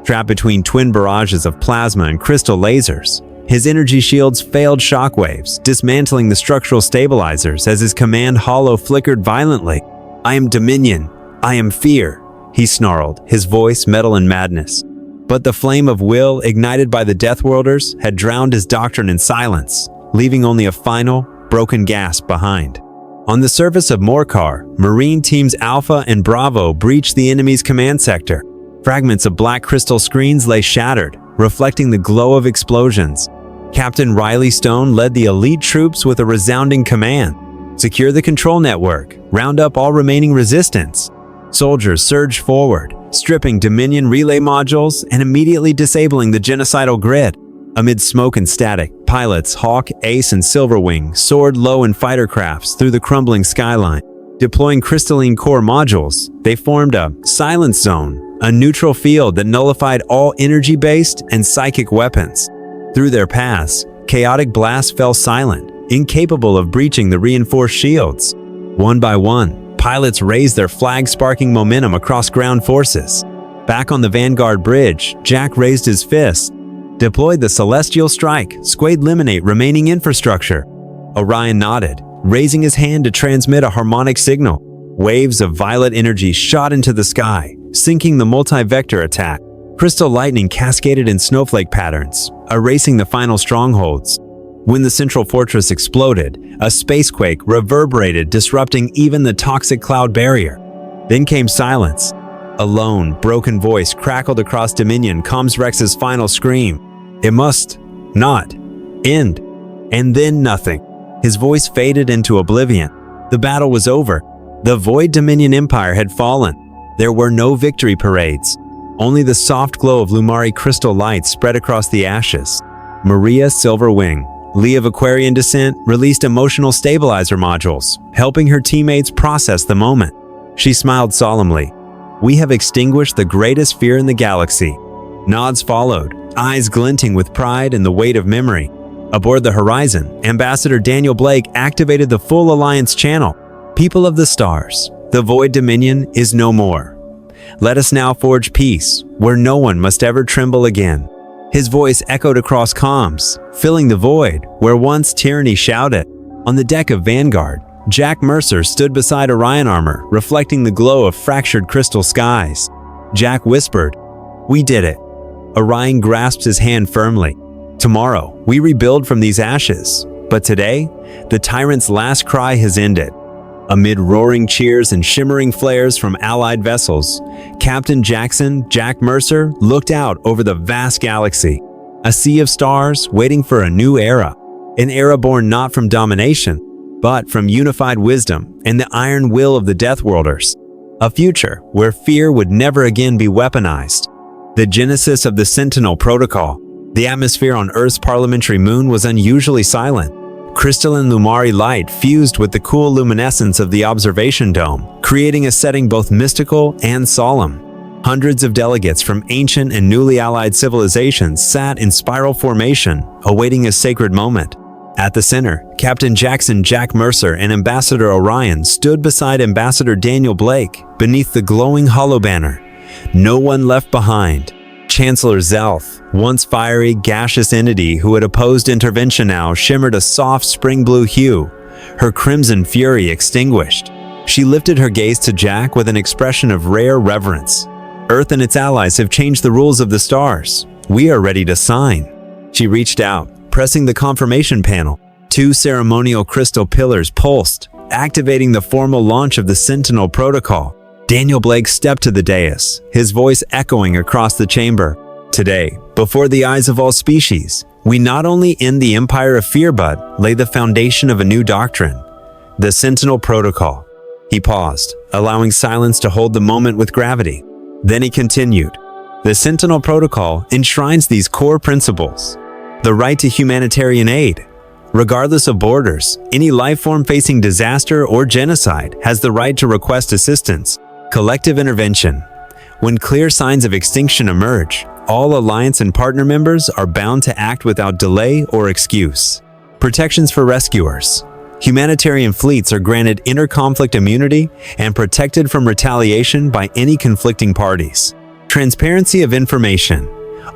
Trapped between twin barrages of plasma and crystal lasers, his energy shields failed shockwaves, dismantling the structural stabilizers as his command hollow flickered violently. "I am Dominion. I am fear," he snarled, his voice metal in madness. But the flame of will ignited by the Deathworlders had drowned his doctrine in silence, leaving only a final, broken gasp behind. On the surface of Morcar, Marine Teams Alpha and Bravo breached the enemy's command sector. Fragments of black crystal screens lay shattered, reflecting the glow of explosions. Captain Riley Stone led the elite troops with a resounding command: "Secure the control network, round up all remaining resistance." Soldiers surged forward, stripping Dominion relay modules and immediately disabling the genocidal grid. Amid smoke and static, pilots Hawk, Ace, and Silverwing soared low in fighter crafts through the crumbling skyline. Deploying crystalline core modules, they formed a silence zone, a neutral field that nullified all energy-based and psychic weapons. Through their paths, chaotic blasts fell silent, incapable of breaching the reinforced shields. One by one, pilots raised their flag-sparking momentum across ground forces. Back on the Vanguard bridge, Jack raised his fist, deployed the Celestial Strike, squared eliminate remaining infrastructure. Orion nodded, raising his hand to transmit a harmonic signal. Waves of violet energy shot into the sky, sinking the multi-vector attack. Crystal lightning cascaded in snowflake patterns, erasing the final strongholds. When the central fortress exploded, a spacequake reverberated, disrupting even the toxic cloud barrier. Then came silence. A lone, broken voice crackled across Dominion, comms Rex's final scream. "It must not end." And then nothing. His voice faded into oblivion. The battle was over. The Void Dominion Empire had fallen. There were no victory parades. Only the soft glow of Lumari crystal lights spread across the ashes. Maria Silverwing, Lee of Aquarian descent, released emotional stabilizer modules, helping her teammates process the moment. She smiled solemnly. "We have extinguished the greatest fear in the galaxy." Nods followed, eyes glinting with pride and the weight of memory. Aboard the Horizon, Ambassador Daniel Blake activated the full Alliance channel. "People of the stars, the Void Dominion is no more. Let us now forge peace, where no one must ever tremble again." His voice echoed across comms, filling the void where once tyranny shouted. On the deck of Vanguard, Jack Mercer stood beside Orion armor, reflecting the glow of fractured crystal skies. Jack whispered, "We did it." Orion grasped his hand firmly. "Tomorrow, we rebuild from these ashes. But today, the tyrant's last cry has ended." Amid roaring cheers and shimmering flares from Allied vessels, Captain Jack Mercer looked out over the vast galaxy, a sea of stars waiting for a new era, an era born not from domination, but from unified wisdom and the iron will of the Deathworlders, a future where fear would never again be weaponized. The genesis of the Sentinel Protocol. The atmosphere on Earth's parliamentary moon was unusually silent. Crystalline Lumari light fused with the cool luminescence of the observation dome, creating a setting both mystical and solemn. Hundreds of delegates from ancient and newly allied civilizations sat in spiral formation, awaiting a sacred moment. At the center, Captain Jack Mercer and Ambassador Orion stood beside Ambassador Daniel Blake beneath the glowing hollow banner. No one left behind. Chancellor Zelth, once fiery, gaseous entity who had opposed intervention, now shimmered a soft spring blue hue, her crimson fury extinguished. She lifted her gaze to Jack with an expression of rare reverence. Earth and its allies have changed the rules of the stars. We are ready to sign. She reached out, pressing the confirmation panel. 2 ceremonial crystal pillars pulsed, activating the formal launch of the Sentinel Protocol. Daniel Blake stepped to the dais, his voice echoing across the chamber. Today, before the eyes of all species, we not only end the Empire of Fear but lay the foundation of a new doctrine, the Sentinel Protocol. He paused, allowing silence to hold the moment with gravity. Then he continued. The Sentinel Protocol enshrines these core principles. The right to humanitarian aid. Regardless of borders, any life form facing disaster or genocide has the right to request assistance. Collective intervention. When clear signs of extinction emerge, all alliance and partner members are bound to act without delay or excuse. Protections for rescuers. Humanitarian fleets are granted inter-conflict immunity and protected from retaliation by any conflicting parties. Transparency of information.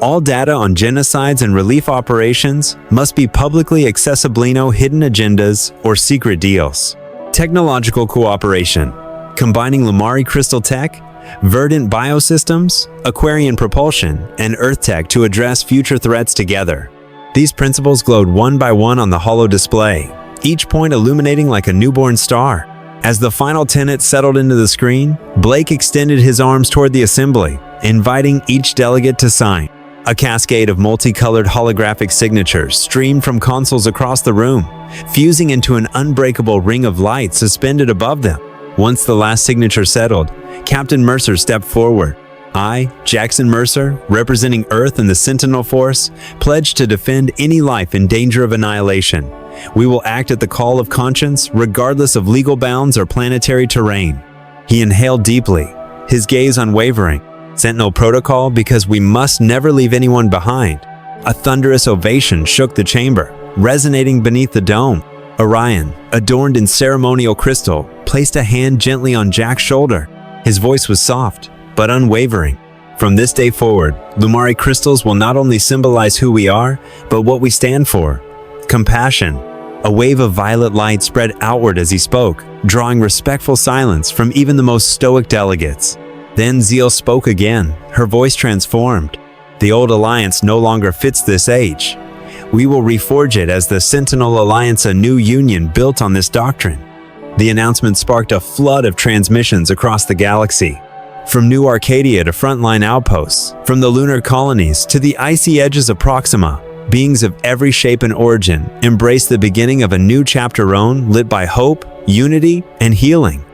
All data on genocides and relief operations must be publicly accessible. No hidden agendas or secret deals. Technological cooperation. Combining Lumari crystal tech, verdant biosystems, Aquarian propulsion, and Earth tech to address future threats together. These principles glowed one by one on the hollow display, each point illuminating like a newborn star. As the final tenet settled into the screen, Blake extended his arms toward the assembly, inviting each delegate to sign. A cascade of multicolored holographic signatures streamed from consoles across the room, fusing into an unbreakable ring of light suspended above them. Once the last signature settled, Captain Mercer stepped forward. I, Jackson Mercer, representing Earth and the Sentinel Force, pledge to defend any life in danger of annihilation. We will act at the call of conscience, regardless of legal bounds or planetary terrain. He inhaled deeply, his gaze unwavering. Sentinel Protocol, because we must never leave anyone behind. A thunderous ovation shook the chamber, resonating beneath the dome. Orion, adorned in ceremonial crystal, placed a hand gently on Jack's shoulder. His voice was soft, but unwavering. From this day forward, Lumari crystals will not only symbolize who we are, but what we stand for. Compassion. A wave of violet light spread outward as he spoke, drawing respectful silence from even the most stoic delegates. Then Zeal spoke again, her voice transformed. The old alliance no longer fits this age. We will reforge it as the Sentinel Alliance, a new union built on this doctrine. The announcement sparked a flood of transmissions across the galaxy. From New Arcadia to frontline outposts, from the lunar colonies to the icy edges of Proxima, beings of every shape and origin embraced the beginning of a new chapter lit by hope, unity, and healing.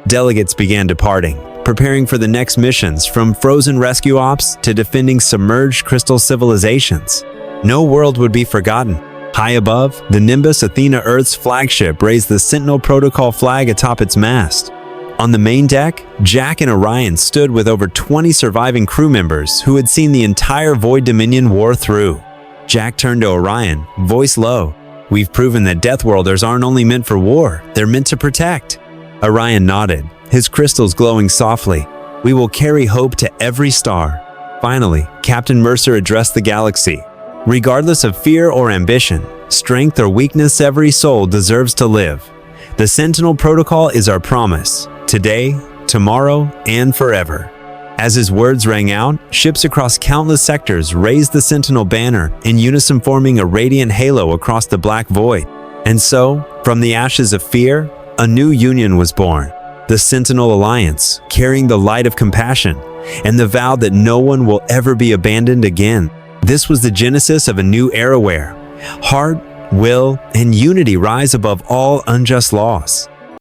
Delegates began departing, preparing for the next missions, from frozen rescue ops to defending submerged crystal civilizations. No world would be forgotten. High above, the Nimbus Athena Earth's flagship raised the Sentinel Protocol flag atop its mast. On the main deck, Jack and Orion stood with over 20 surviving crew members who had seen the entire Void Dominion war through. Jack turned to Orion, voice low. We've proven that Deathworlders aren't only meant for war, they're meant to protect. Orion nodded, his crystals glowing softly. We will carry hope to every star. Finally, Captain Mercer addressed the galaxy. Regardless of fear or ambition, strength or weakness, every soul deserves to live. The Sentinel Protocol is our promise, today, tomorrow, and forever. As his words rang out, ships across countless sectors raised the Sentinel banner, in unison forming a radiant halo across the black void. And so, from the ashes of fear, a new union was born. The Sentinel Alliance, carrying the light of compassion, and the vow that no one will ever be abandoned again. This was the genesis of a new era where heart, will, and unity rise above all unjust laws.